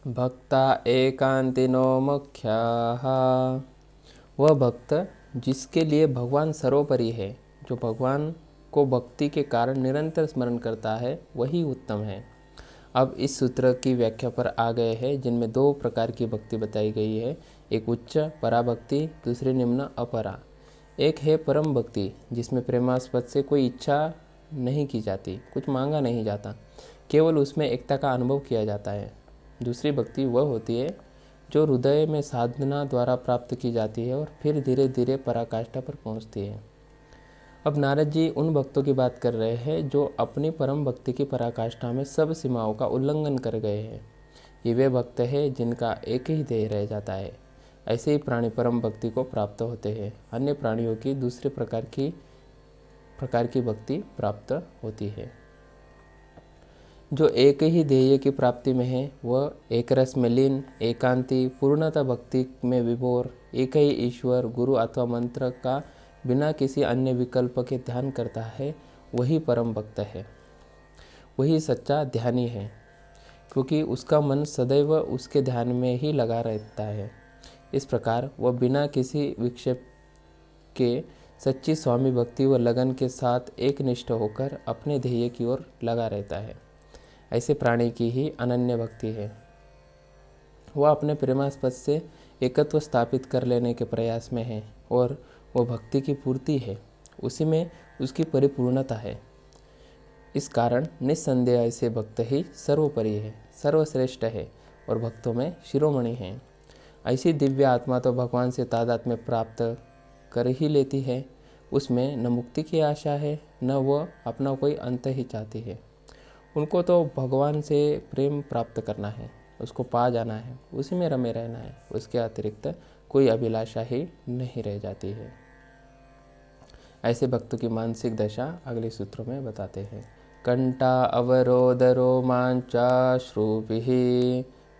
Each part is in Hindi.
भक्ता एकांतिनो मुख्याः। वह भक्त जिसके लिए भगवान सर्वोपरि है, जो भगवान को भक्ति के कारण निरंतर स्मरण करता है, वही उत्तम है। अब इस सूत्र की व्याख्या पर आ गए हैं, जिनमें दो प्रकार की भक्ति बताई गई है। एक उच्च पराभक्ति, दूसरी निम्न अपरा। एक है परम भक्ति, जिसमें प्रेमास्पद से कोई इच्छा नहीं की जाती, कुछ मांगा नहीं जाता, केवल उसमें एकता का अनुभव किया जाता है। दूसरी भक्ति वह होती है जो हृदय में साधना द्वारा प्राप्त की जाती है और फिर धीरे धीरे पराकाष्ठा पर पहुंचती है। अब नारद जी उन भक्तों की बात कर रहे हैं जो अपनी परम भक्ति की पराकाष्ठा में सब सीमाओं का उल्लंघन कर गए हैं। ये वे भक्त हैं जिनका एक ही ध्येय रह जाता है। ऐसे ही प्राणी परम भक्ति को प्राप्त होते हैं। अन्य प्राणियों की दूसरे प्रकार की भक्ति प्राप्त होती है। जो एक ही ध्येय की प्राप्ति में है, वह एक रस में लीन, एकांती, पूर्णतः भक्ति में विभोर, एक ही ईश्वर, गुरु अथवा मंत्र का बिना किसी अन्य विकल्प के ध्यान करता है, वही परम भक्त है। वही सच्चा ध्यानी है, क्योंकि उसका मन सदैव उसके ध्यान में ही लगा रहता है। इस प्रकार वह बिना किसी विक्षेप के सच्ची स्वामी भक्ति व लगन के साथ एक निष्ठ होकर अपने ध्येय की ओर लगा रहता है। ऐसे प्राणी की ही अनन्य भक्ति है। वह अपने प्रेमास्पद से एकत्व स्थापित कर लेने के प्रयास में है और वह भक्ति की पूर्ति है, उसी में उसकी परिपूर्णता है। इस कारण निस्संदेह ऐसे भक्त ही सर्वोपरि है, सर्वश्रेष्ठ है और भक्तों में शिरोमणि है। ऐसी दिव्य आत्मा तो भगवान से तादात्म्य प्राप्त कर ही लेती है। उसमें न मुक्ति की आशा है, न वह अपना कोई अंत ही चाहती है। उनको तो भगवान से प्रेम प्राप्त करना है, उसको पा जाना है, उसी में रमे रहना है। उसके अतिरिक्त कोई अभिलाषा ही नहीं रह जाती है। ऐसे भक्तों की मानसिक दशा अगले सूत्रों में बताते हैं। कंटा अवरोध रोमांचाश्रुभिः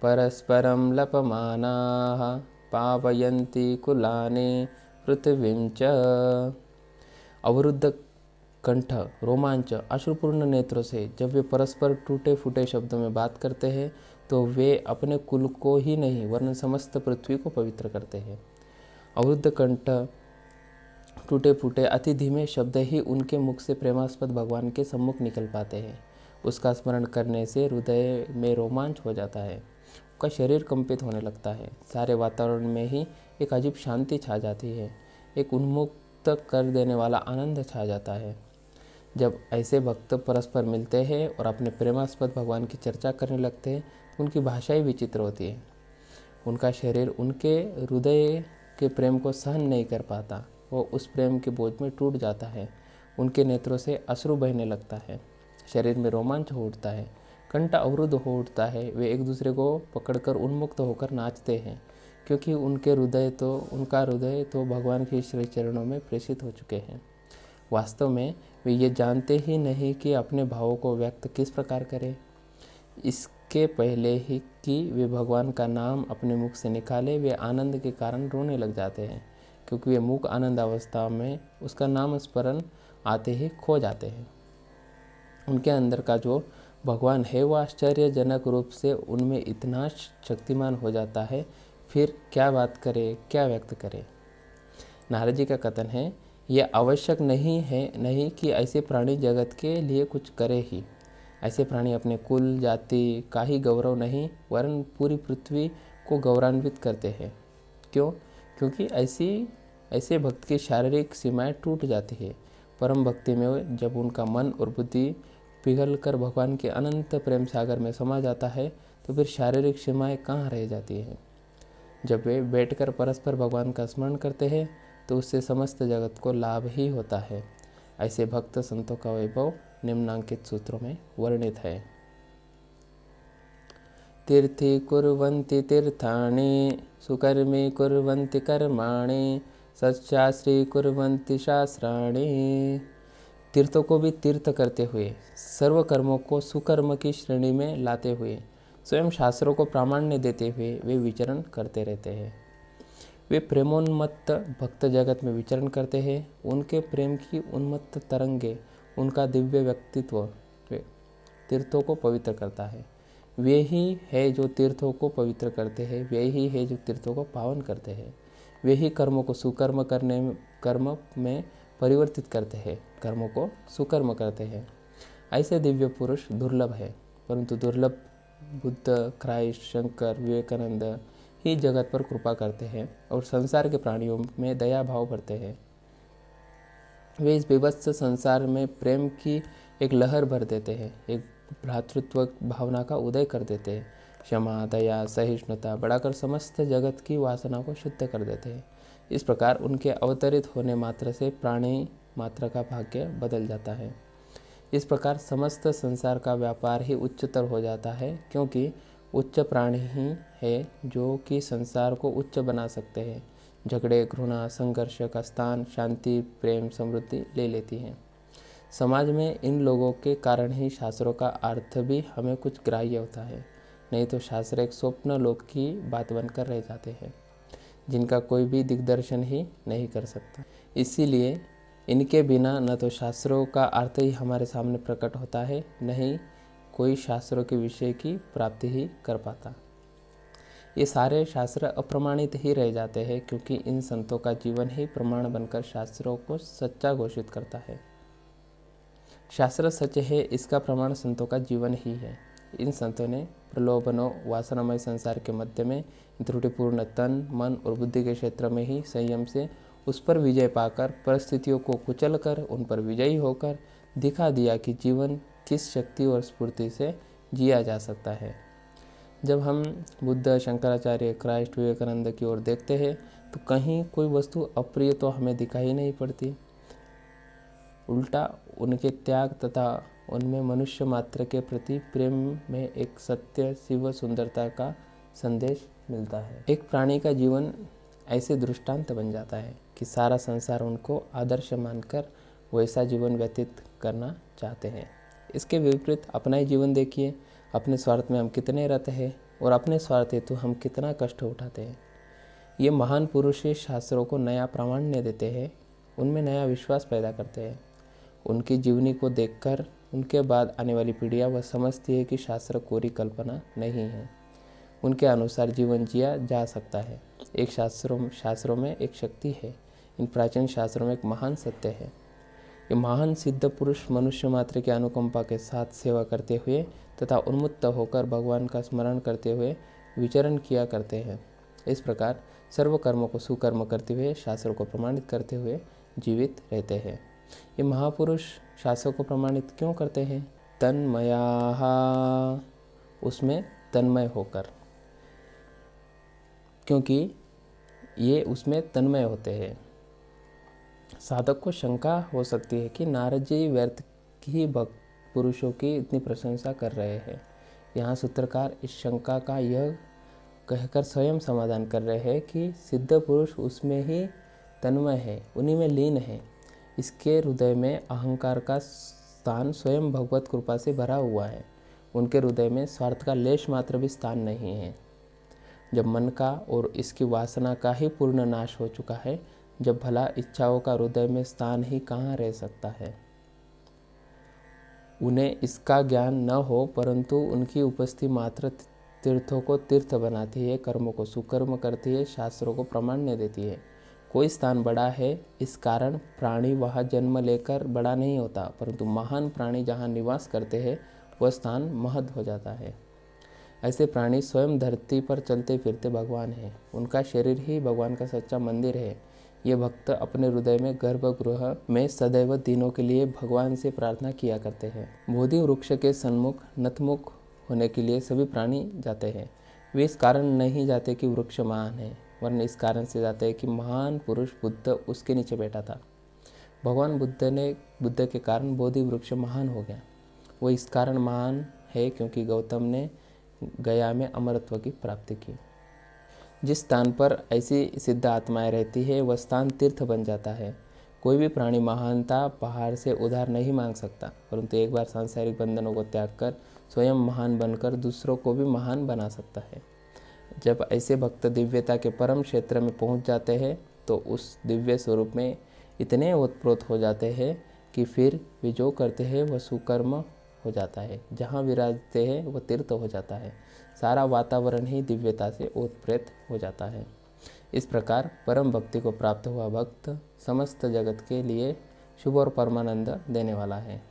परस्परं लपमानाः पावयन्ति कुलानि पृथ्वीं च। अवरुद्ध कंठ, रोमांच, अश्रुपूर्ण नेत्रों से जब वे परस्पर टूटे फूटे शब्दों में बात करते हैं, तो वे अपने कुल को ही नहीं वरन समस्त पृथ्वी को पवित्र करते हैं। अवरुद्ध कंठ, टूटे फूटे अति धीमे शब्द ही उनके मुख से प्रेमास्पद भगवान के सम्मुख निकल पाते हैं। उसका स्मरण करने से हृदय में रोमांच हो जाता है, उसका शरीर कंपित होने लगता है, सारे वातावरण में ही एक अजीब शांति छा जाती है, एक उन्मुक्त कर देने वाला आनंद छा जाता है। जब ऐसे भक्त परस्पर मिलते हैं और अपने प्रेमास्पद भगवान की चर्चा करने लगते हैं, तो उनकी भाषा ही विचित्र होती है। उनका शरीर उनके हृदय के प्रेम को सहन नहीं कर पाता, वो उस प्रेम के बोझ में टूट जाता है। उनके नेत्रों से अश्रु बहने लगता है, शरीर में रोमांच हो उठता है, कंठ अवरुद्ध हो उठता है। वे एक दूसरे को पकड़कर उन्मुक्त होकर नाचते हैं, क्योंकि उनका हृदय तो भगवान के श्री चरणों में प्रेषित हो चुके हैं। वास्तव में वे ये जानते ही नहीं कि अपने भावों को व्यक्त किस प्रकार करें। इसके पहले ही कि वे भगवान का नाम अपने मुख से निकाले, वे आनंद के कारण रोने लग जाते हैं, क्योंकि वे मूक आनंद अवस्था में उसका नाम स्मरण आते ही खो जाते हैं। उनके अंदर का जो भगवान है वह आश्चर्यजनक रूप से उनमें इतना शक्तिमान हो जाता है, फिर क्या बात करे, क्या व्यक्त करे। नारद जी का कथन है, यह आवश्यक नहीं कि ऐसे प्राणी जगत के लिए कुछ करे ही। ऐसे प्राणी अपने कुल जाति का ही गौरव नहीं वरन पूरी पृथ्वी को गौरवान्वित करते हैं। क्यों? क्योंकि ऐसे भक्त की शारीरिक सीमाएं टूट जाती है। परम भक्ति में जब उनका मन और बुद्धि पिघल कर भगवान के अनंत प्रेम सागर में समा जाता है, तो फिर शारीरिक सीमाएं कहाँ रह जाती हैं। जब वे बैठकर परस्पर भगवान का स्मरण करते हैं, तो उससे समस्त जगत को लाभ ही होता है। ऐसे भक्त संतों का वैभव निम्नांकित सूत्रों में वर्णित है। तीर्थी कुर्वन्ति तीर्थानि, सुकर्मी कुर्वन्ति कर्माणि, सच्चाश्री कुर्वन्ति शास्त्राणि। तीर्थों को भी तीर्थ करते हुए, सर्व कर्मों को सुकर्म की श्रेणी में लाते हुए, स्वयं शास्त्रों को प्रामाण्य देते हुए वे विचरण करते रहते हैं। वे प्रेमोन्मत्त भक्त जगत में विचरण करते हैं। उनके प्रेम की उन्मत्त तरंगे, उनका दिव्य व्यक्तित्व तीर्थों को पवित्र करता है। वे ही है जो तीर्थों को पवित्र करते हैं, वे ही है जो तीर्थों को पावन करते हैं। वे ही कर्मों को सुकर्म कर्म में परिवर्तित करते हैं, कर्मों को सुकर्म करते हैं। ऐसे दिव्य पुरुष दुर्लभ है, परंतु दुर्लभ बुद्ध, क्राइस्ट, शंकर, विवेकानंद ही जगत पर कृपा करते हैं और संसार के प्राणियों में दया भाव भरते हैं। वे इस विभत्स संसार में प्रेम की एक लहर भर देते हैं, एक भ्रातृत्व भावना का उदय कर देते हैं। क्षमा, दया, सहिष्णुता बढ़ाकर समस्त जगत की वासना को शुद्ध कर देते हैं। इस प्रकार उनके अवतरित होने मात्र से प्राणी मात्र का भाग्य बदल जाता है। इस प्रकार समस्त संसार का व्यापार ही उच्चतर हो जाता है, क्योंकि उच्च प्राणी ही है जो कि संसार को उच्च बना सकते हैं। झगड़े, घृणा, संघर्ष का स्थान शांति, प्रेम, समृद्धि ले लेती हैं। समाज में इन लोगों के कारण ही शास्त्रों का अर्थ भी हमें कुछ ग्राह्य होता है, नहीं तो शास्त्र एक स्वप्न लोक की बात बनकर रह जाते हैं, जिनका कोई भी दिग्दर्शन ही नहीं कर सकता। इसीलिए इनके बिना न तो शास्त्रों का अर्थ ही हमारे सामने प्रकट होता है, न ही कोई शास्त्रों के विषय की प्राप्ति ही कर पाता। ये सारे शास्त्र अप्रमाणित ही रह जाते हैं, क्योंकि इन संतों का जीवन ही प्रमाण बनकर शास्त्रों को सच्चा घोषित करता है। शास्त्र सच है, इसका प्रमाण संतों का जीवन ही है। इन संतों ने प्रलोभनों, वासनामय संसार के मध्य में त्रुटिपूर्ण तन, मन और बुद्धि के क्षेत्र में ही संयम से उस पर विजय पाकर, परिस्थितियों को कुचल कर उन पर विजयी होकर दिखा दिया कि जीवन किस शक्ति और स्फूर्ति से जिया जा सकता है। जब हम बुद्ध, शंकराचार्य, क्राइस्ट, विवेकानंद की ओर देखते हैं तो कहीं कोई वस्तु अप्रिय तो हमें दिखाई नहीं पड़ती। उल्टा उनके त्याग तथा उनमें मनुष्य मात्र के प्रति प्रेम में एक सत्य, शिव सुंदरता का संदेश मिलता है। एक प्राणी का जीवन ऐसे दृष्टांत बन जाता है कि सारा संसार उनको आदर्श मानकर वैसा जीवन व्यतीत करना चाहते हैं। इसके विपरीत अपना ही जीवन देखिए, अपने स्वार्थ में हम कितने रत हैं और अपने स्वार्थ हेतु हम कितना कष्ट उठाते हैं। ये महान पुरुष शास्त्रों को नया प्रामाण्य देते हैं, उनमें नया विश्वास पैदा करते हैं। उनकी जीवनी को देखकर उनके बाद आने वाली पीढ़ियाँ वह समझती है कि शास्त्र कोरी कल्पना नहीं है, उनके अनुसार जीवन जिया जा सकता है। एक शास्त्रों में एक शक्ति है, इन प्राचीन शास्त्रों में एक महान सत्य है। ये महान सिद्ध पुरुष मनुष्य मात्र की अनुकंपा के साथ सेवा करते हुए तथा उन्मुक्त होकर भगवान का स्मरण करते हुए विचरण किया करते हैं। इस प्रकार सर्व कर्मों को सुकर्म करते हुए, शास्त्रों को प्रमाणित करते हुए जीवित रहते हैं। ये महापुरुष शास्त्रों को प्रमाणित क्यों करते हैं? तन्मयाः, उसमें तन्मय होकर, क्योंकि ये उसमें तन्मय होते हैं। साधक को शंका हो सकती है कि नारद जी व्यर्थ ही भक्त पुरुषों की इतनी प्रशंसा कर रहे हैं। यहाँ सूत्रकार इस शंका का यह कहकर स्वयं समाधान कर रहे हैं कि सिद्ध पुरुष उसमें ही तन्मय है, उन्हीं में लीन है। इसके हृदय में अहंकार का स्थान स्वयं भगवत कृपा से भरा हुआ है। उनके हृदय में स्वार्थ का लेश मात्र भी स्थान नहीं है। जब मन का और इसकी वासना का ही पूर्ण नाश हो चुका है, जब भला इच्छाओं का हृदय में स्थान ही कहाँ रह सकता है। उन्हें इसका ज्ञान न हो, परंतु उनकी उपस्थिति मात्र तीर्थों को तीर्थ बनाती है, कर्मों को सुकर्म करती है, शास्त्रों को प्रामाण्य देती है। कोई स्थान बड़ा है, इस कारण प्राणी वहाँ जन्म लेकर बड़ा नहीं होता, परंतु महान प्राणी जहाँ निवास करते हैं वह स्थान महद हो जाता है। ऐसे प्राणी स्वयं धरती पर चलते फिरते भगवान हैं, उनका शरीर ही भगवान का सच्चा मंदिर है। ये भक्त अपने हृदय में गर्भगृह में सदैव दिनों के लिए भगवान से प्रार्थना किया करते हैं। बोधि वृक्ष के सन्मुख नतमुख होने के लिए सभी प्राणी जाते हैं। वे इस कारण नहीं जाते कि वृक्ष महान है, वरन इस कारण से जाते हैं कि महान पुरुष बुद्ध उसके नीचे बैठा था। भगवान बुद्ध के कारण बोधि वृक्ष महान हो गया। वो इस कारण महान है क्योंकि गौतम ने गया में अमरत्व की प्राप्ति की। जिस स्थान पर ऐसी सिद्ध आत्माएं रहती है वह स्थान तीर्थ बन जाता है। कोई भी प्राणी महानता पहाड़ से उधार नहीं मांग सकता, परंतु एक बार सांसारिक बंधनों को त्याग कर स्वयं महान बनकर दूसरों को भी महान बना सकता है। जब ऐसे भक्त दिव्यता के परम क्षेत्र में पहुंच जाते हैं तो उस दिव्य स्वरूप में इतने ओतप्रोत हो जाते हैं कि फिर वे जो करते हैं वह सुकर्म हो जाता है, जहाँ विराजते हैं वो तीर्थ हो जाता है, सारा वातावरण ही दिव्यता से ओतप्रोत हो जाता है। इस प्रकार परम भक्ति को प्राप्त हुआ भक्त समस्त जगत के लिए शुभ और परमानंद देने वाला है।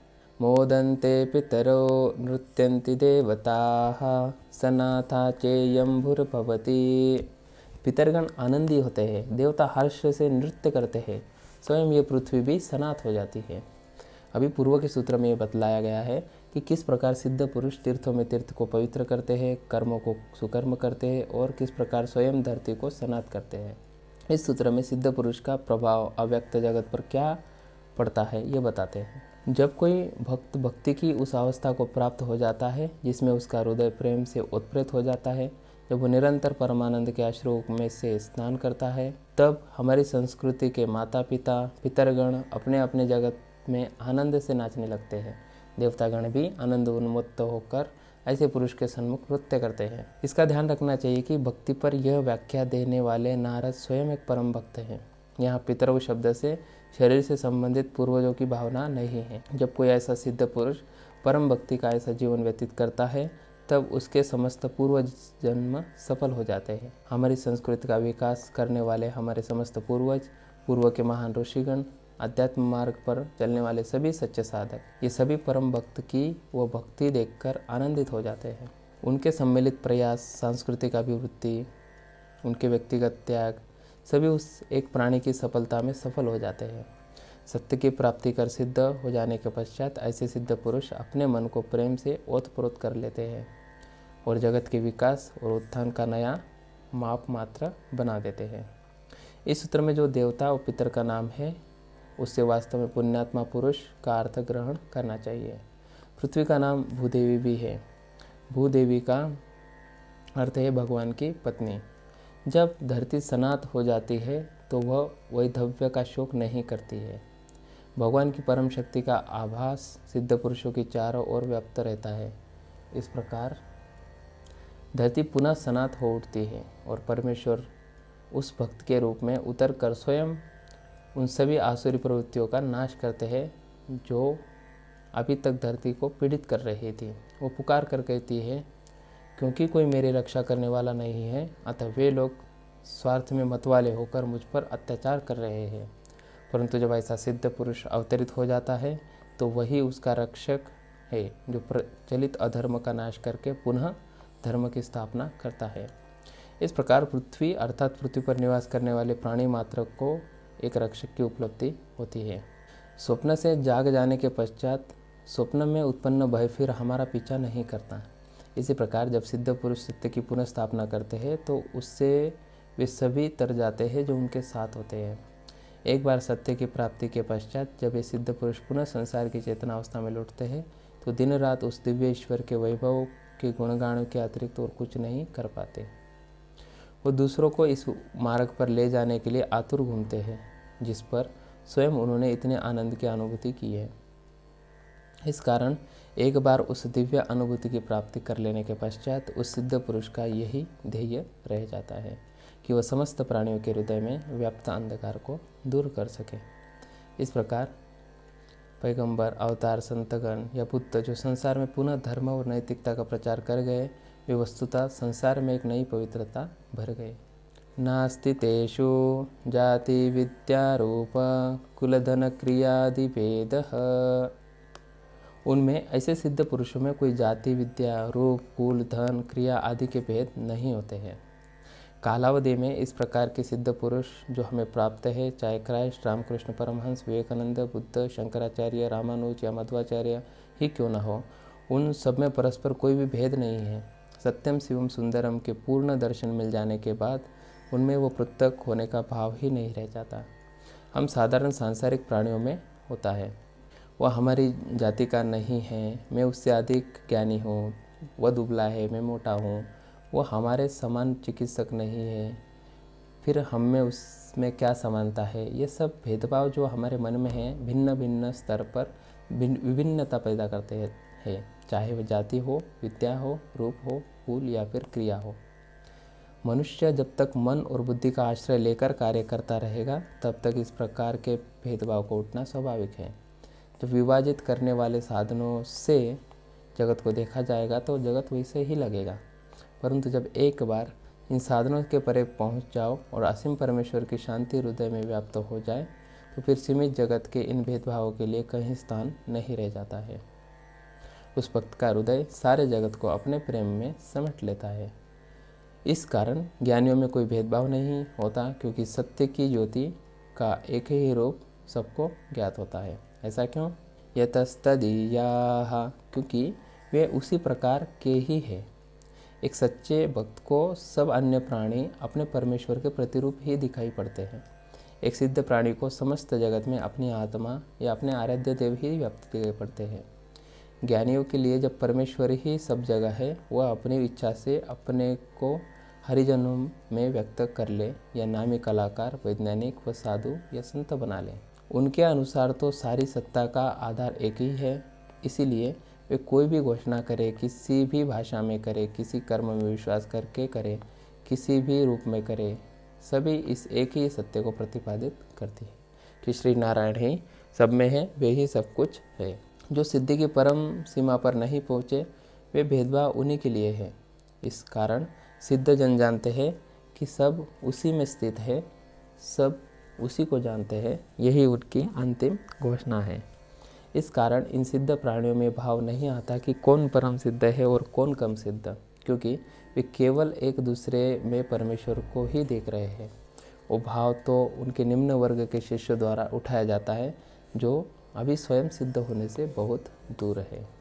मोदन्ते पितरो नृत्यन्ति देवताः सनाथा चेयं भुर्भवति। पितरगण आनंदी होते हैं, देवता हर्ष से नृत्य करते हैं, स्वयं ये पृथ्वी भी सनाथ हो जाती है। अभी पूर्व के सूत्र में ये बतलाया गया है कि किस प्रकार सिद्ध पुरुष तीर्थों में तीर्थ को पवित्र करते हैं, कर्मों को सुकर्म करते हैं और किस प्रकार स्वयं धरती को सनाथ करते हैं। इस सूत्र में सिद्ध पुरुष का प्रभाव अव्यक्त जगत पर क्या पड़ता है ये बताते हैं। जब कोई भक्त भक्ति की उस अवस्था को प्राप्त हो जाता है जिसमें उसका हृदय प्रेम से उत्प्रेत हो जाता है, जब वो निरंतर परमानंद के अश्रु में से स्नान करता है, तब हमारी संस्कृति के माता पिता पितरगण अपने अपने जगत में आनंद से नाचने लगते हैं। देवतागण भी आनंद उन्मत्त होकर ऐसे पुरुष के सन्मुख नृत्य करते हैं। इसका ध्यान रखना चाहिए कि भक्ति पर यह व्याख्या देने वाले नारद स्वयं एक परम भक्त हैं। यहाँ पितरव शब्द से शरीर से संबंधित पूर्वजों की भावना नहीं है। जब कोई ऐसा सिद्ध पुरुष परम भक्ति का ऐसा जीवन व्यतीत करता है, तब उसके समस्त पूर्व जन्म सफल हो जाते हैं। हमारी संस्कृति का विकास करने वाले हमारे समस्त पूर्वज, पूर्व के महान ऋषिगण, अध्यात्म मार्ग पर चलने वाले सभी सच्चे साधक, ये सभी परम भक्त की वो भक्ति देखकर आनंदित हो जाते हैं। उनके सम्मिलित प्रयास, सांस्कृतिक अभिवृद्धि, उनके व्यक्तिगत त्याग, सभी उस एक प्राणी की सफलता में सफल हो जाते हैं। सत्य की प्राप्ति कर सिद्ध हो जाने के पश्चात ऐसे सिद्ध पुरुष अपने मन को प्रेम से ओतप्रोत कर लेते हैं और जगत के विकास और उत्थान का नया माप मात्र बना देते हैं। इस सूत्र में जो देवता और पितर का नाम है, उससे वास्तव में पुण्यात्मा पुरुष का अर्थ ग्रहण करना चाहिए। पृथ्वी का नाम भूदेवी भी है। भूदेवी का अर्थ है भगवान की पत्नी। जब धरती सनात हो जाती है तो वह वैधव्य का शोक नहीं करती है। भगवान की परम शक्ति का आभास सिद्ध पुरुषों की चारों ओर व्याप्त रहता है। इस प्रकार धरती पुनः सनात हो उठती है और परमेश्वर उस भक्त के रूप में उतर कर स्वयं उन सभी आसुरी प्रवृत्तियों का नाश करते हैं जो अभी तक धरती को पीड़ित कर रही थी। वो पुकार कर कहती है, क्योंकि कोई मेरी रक्षा करने वाला नहीं है, अतः वे लोग स्वार्थ में मतवाले होकर मुझ पर अत्याचार कर रहे हैं। परंतु जब ऐसा सिद्ध पुरुष अवतरित हो जाता है तो वही उसका रक्षक है, जो प्रचलित अधर्म का नाश करके पुनः धर्म की स्थापना करता है। इस प्रकार पृथ्वी अर्थात पृथ्वी पर निवास करने वाले प्राणी मात्र को एक रक्षक की उपलब्धि होती है। स्वप्न से जाग जाने के पश्चात स्वप्न में उत्पन्न भय फिर हमारा पीछा नहीं करता। इसी प्रकार जब सिद्ध पुरुष सत्य की पुनः स्थापना करते हैं तो उससे वे सभी तर जाते हैं जो उनके साथ होते हैं। एक बार सत्य की प्राप्ति के पश्चात जब ये सिद्ध पुरुष पुनः संसार की चेतना अवस्था में लौटते हैं तो दिन रात उस दिव्य ईश्वर के वैभव के गुणगानों के अतिरिक्त और कुछ नहीं कर पाते। वो दूसरों को इस मार्ग पर ले जाने के लिए आतुर घूमते हैं जिस पर स्वयं उन्होंने इतने आनंद की अनुभूति की है। इस कारण एक बार उस दिव्य अनुभूति की प्राप्ति कर लेने के पश्चात उस सिद्ध पुरुष का यही ध्येय रह जाता है कि वह समस्त प्राणियों के हृदय में व्याप्त अंधकार को दूर कर सके। इस प्रकार पैगंबर, अवतार, संतगण या बुद्ध जो संसार में पुनः धर्म और नैतिकता का प्रचार कर गए, वे वस्तुतः संसार में एक नई पवित्रता भर गए। नास्ति तेषु जाति विद्या रूप कुलधन क्रियादि भेदः। उनमें ऐसे सिद्ध पुरुषों में कोई जाति, विद्या, रूप, कुल, धन, क्रिया आदि के भेद नहीं होते हैं। कालावधि में इस प्रकार के सिद्ध पुरुष जो हमें प्राप्त है, चाहे क्राइस्ट, रामकृष्ण परमहंस, विवेकानंद, बुद्ध, शंकराचार्य, रामानुज या मध्वाचार्य ही क्यों न हो, उन सब में परस्पर कोई भी भेद नहीं है। सत्यम शिवम सुंदरम के पूर्ण दर्शन मिल जाने के बाद उनमें वो पृथक होने का भाव ही नहीं रह जाता। हम साधारण सांसारिक प्राणियों में होता है, वह हमारी जाति का नहीं है, मैं उससे अधिक ज्ञानी हूँ, वह दुबला है, मैं मोटा हूँ, वो हमारे समान चिकित्सक नहीं है, फिर हम में उसमें क्या समानता है। ये सब भेदभाव जो हमारे मन में है भिन्न भिन्न स्तर पर विभिन्नता पैदा करते हैं, चाहे वह जाति हो, विद्या हो, रूप हो, कुल या फिर क्रिया हो। मनुष्य जब तक मन और बुद्धि का आश्रय लेकर कार्य करता रहेगा तब तक इस प्रकार के भेदभाव को उठना स्वाभाविक है। जब विभाजित करने वाले साधनों से जगत को देखा जाएगा तो जगत वैसे ही लगेगा। परंतु जब एक बार इन साधनों के परे पहुंच जाओ और असीम परमेश्वर की शांति हृदय में व्याप्त हो जाए तो फिर सीमित जगत के इन भेदभावों के लिए कहीं स्थान नहीं रह जाता है। उस भक्त का हृदय सारे जगत को अपने प्रेम में समेट लेता है। इस कारण ज्ञानियों में कोई भेदभाव नहीं होता, क्योंकि सत्य की ज्योति का एक ही रूप सबको ज्ञात होता है। ऐसा क्यों? यतस्तदीयाः, क्योंकि वे उसी प्रकार के ही है। एक सच्चे भक्त को सब अन्य प्राणी अपने परमेश्वर के प्रतिरूप ही दिखाई पड़ते हैं। एक सिद्ध प्राणी को समस्त जगत में अपनी आत्मा या अपने आराध्य देव ही व्याप्त दिखाई पड़ते हैं। ज्ञानियों के लिए जब परमेश्वर ही सब जगह है, वह अपनी इच्छा से अपने को हरिजनों में व्यक्त कर ले या नामी कलाकार, वैज्ञानिक व साधु या संत बना ले। उनके अनुसार तो सारी सत्ता का आधार एक ही है। इसीलिए वे कोई भी घोषणा करे, किसी भी भाषा में करे, किसी कर्म में विश्वास करके करे, किसी भी रूप में करे, सभी इस एक ही सत्य को प्रतिपादित करती है कि श्री नारायण ही सब में है, वे ही सब कुछ है। जो सिद्धि की परम सीमा पर नहीं पहुँचे, वे भेदभाव उन्हीं के लिए है। इस कारण सिद्ध जन जानते हैं कि सब उसी में स्थित है, सब उसी को जानते हैं। यही उनकी अंतिम घोषणा है। इस कारण इन सिद्ध प्राणियों में भाव नहीं आता कि कौन परम सिद्ध है और कौन कम सिद्ध, क्योंकि वे केवल एक दूसरे में परमेश्वर को ही देख रहे हैं। वो भाव तो उनके निम्न वर्ग के शिष्यों द्वारा उठाया जाता है, जो अभी स्वयं सिद्ध होने से बहुत दूर है।